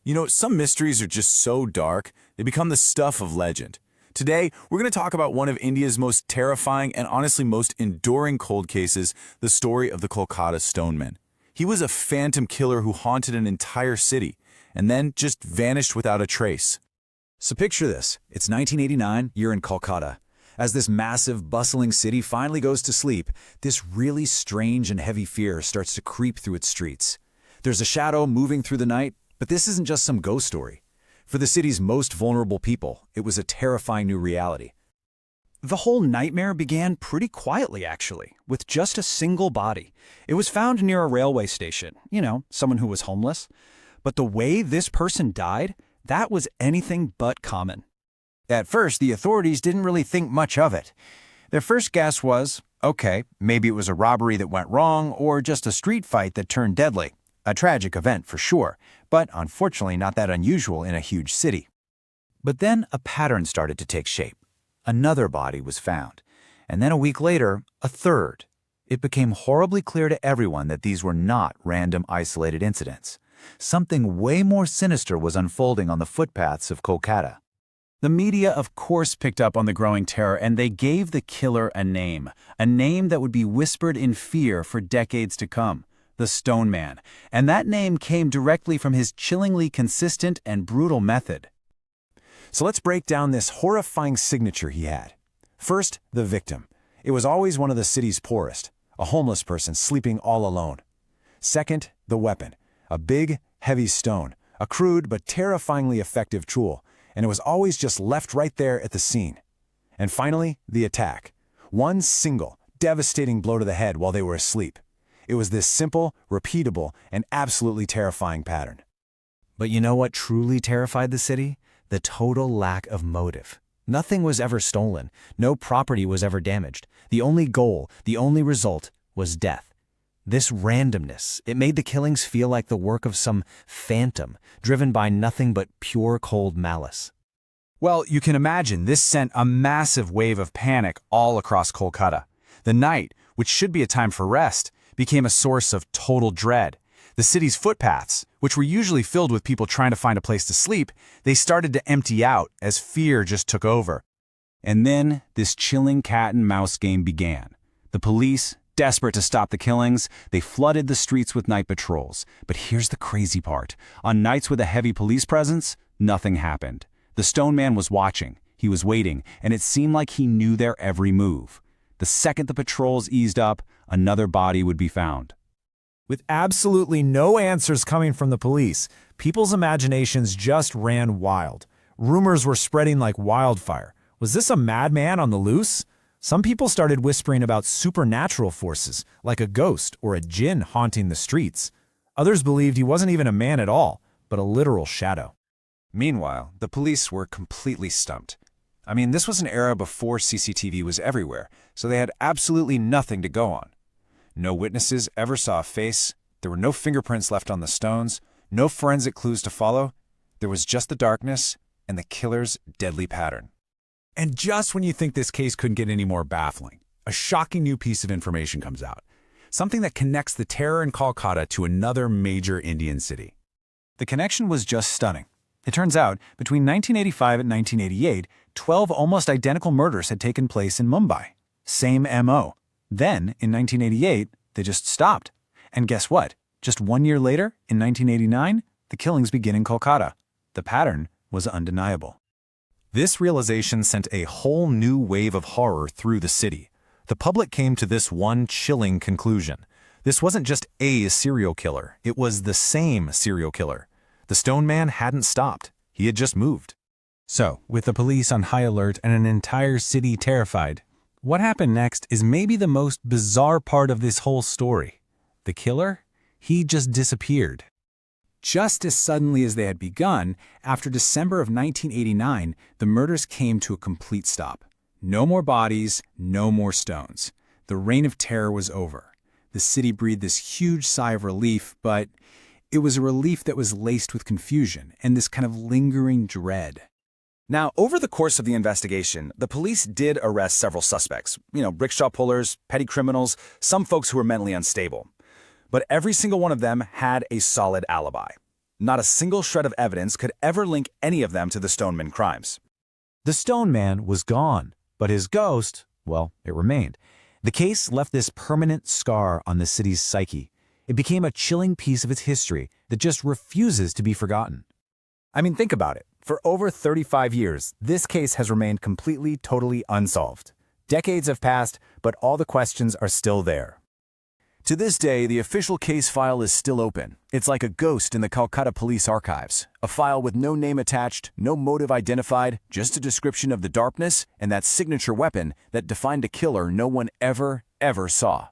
Some mysteries are just so dark, they become the stuff of legend. Today, we're going to talk about one of India's most terrifying and honestly most enduring cold cases, the story of the Kolkata Stoneman. He was a phantom killer who haunted an entire city and then just vanished without a trace. So picture this. It's 1989, you're in Kolkata. As this massive, bustling city finally goes to sleep, this really strange and heavy fear starts to creep through its streets. There's a shadow moving through the night, but this isn't just some ghost story. For the city's most vulnerable people, it was a terrifying new reality. The whole nightmare began pretty quietly, actually, with just a single body. It was found near a railway station, someone who was homeless. But the way this person died, that was anything but common. At first, the authorities didn't really think much of it. Their first guess was, okay, maybe it was a robbery that went wrong or just a street fight that turned deadly. A tragic event for sure, but unfortunately not that unusual in a huge city. But then a pattern started to take shape. Another body was found, and then a week later, a third. It became horribly clear to everyone that these were not random isolated incidents. Something way more sinister was unfolding on the footpaths of Kolkata. The media, of course, picked up on the growing terror, and they gave the killer a name that would be whispered in fear for decades to come. The Stoneman, and that name came directly from his chillingly consistent and brutal method. So let's break down this horrifying signature he had. First, the victim. It was always one of the city's poorest, a homeless person sleeping all alone. Second, the weapon, a big, heavy stone, a crude but terrifyingly effective tool, and it was always just left right there at the scene. And finally, the attack. One single, devastating blow to the head while they were asleep. It was this simple, repeatable, and absolutely terrifying pattern. But you know what truly terrified the city? The total lack of motive. Nothing was ever stolen. No property was ever damaged. The only goal, the only result, was death. This randomness, it made the killings feel like the work of some phantom, driven by nothing but pure cold malice. Well, you can imagine this sent a massive wave of panic all across Kolkata. The night, which should be a time for rest, became a source of total dread. The city's footpaths, which were usually filled with people trying to find a place to sleep, they started to empty out as fear just took over. And then this chilling cat-and-mouse game began. The police, desperate to stop the killings, they flooded the streets with night patrols. But here's the crazy part. On nights with a heavy police presence, nothing happened. The Stoneman was watching, he was waiting, and it seemed like he knew their every move. The second the patrols eased up, another body would be found. With absolutely no answers coming from the police, people's imaginations just ran wild. Rumors were spreading like wildfire. Was this a madman on the loose? Some people started whispering about supernatural forces, like a ghost or a djinn haunting the streets. Others believed he wasn't even a man at all, but a literal shadow. Meanwhile, the police were completely stumped. This was an era before CCTV was everywhere, so they had absolutely nothing to go on. No witnesses ever saw a face, there were no fingerprints left on the stones, no forensic clues to follow. There was just the darkness and the killer's deadly pattern. And just when you think this case couldn't get any more baffling, a shocking new piece of information comes out. Something that connects the terror in Kolkata to another major Indian city. The connection was just stunning. It turns out, between 1985 and 1988, 12 almost identical murders had taken place in Mumbai. Same M.O. Then, in 1988, they just stopped. And guess what? Just 1 year later, in 1989, the killings begin in Kolkata. The pattern was undeniable. This realization sent a whole new wave of horror through the city. The public came to this one chilling conclusion. This wasn't just a serial killer, it was the same serial killer. The Stoneman hadn't stopped, he had just moved. So, with the police on high alert and an entire city terrified, what happened next is maybe the most bizarre part of this whole story. The killer? He just disappeared. Just as suddenly as they had begun, after December of 1989, the murders came to a complete stop. No more bodies, no more stones. The reign of terror was over. The city breathed this huge sigh of relief, but it was a relief that was laced with confusion and this kind of lingering dread. Now, over the course of the investigation, the police did arrest several suspects. Rickshaw pullers, petty criminals, some folks who were mentally unstable. But every single one of them had a solid alibi. Not a single shred of evidence could ever link any of them to the Stoneman crimes. The Stoneman was gone, but his ghost, well, it remained. The case left this permanent scar on the city's psyche. It became a chilling piece of its history that just refuses to be forgotten. I mean, think about it. For over 35 years, this case has remained completely, totally unsolved. Decades have passed, but all the questions are still there. To this day, the official case file is still open. It's like a ghost in the Kolkata police archives. A file with no name attached, no motive identified, just a description of the darkness and that signature weapon that defined a killer no one ever saw.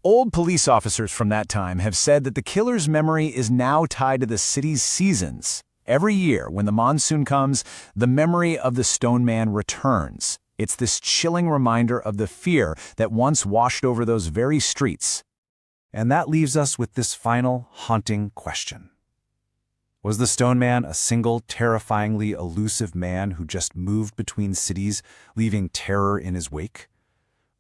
Old police officers from that time have said that the killer's memory is now tied to the city's seasons. Every year, when the monsoon comes, the memory of the Stoneman returns. It's this chilling reminder of the fear that once washed over those very streets. And that leaves us with this final haunting question. Was the Stoneman a single, terrifyingly elusive man who just moved between cities, leaving terror in his wake?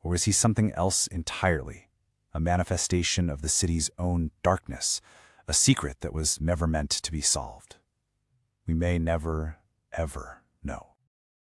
Or was he something else entirely? A manifestation of the city's own darkness, a secret that was never meant to be solved? We may never, ever know.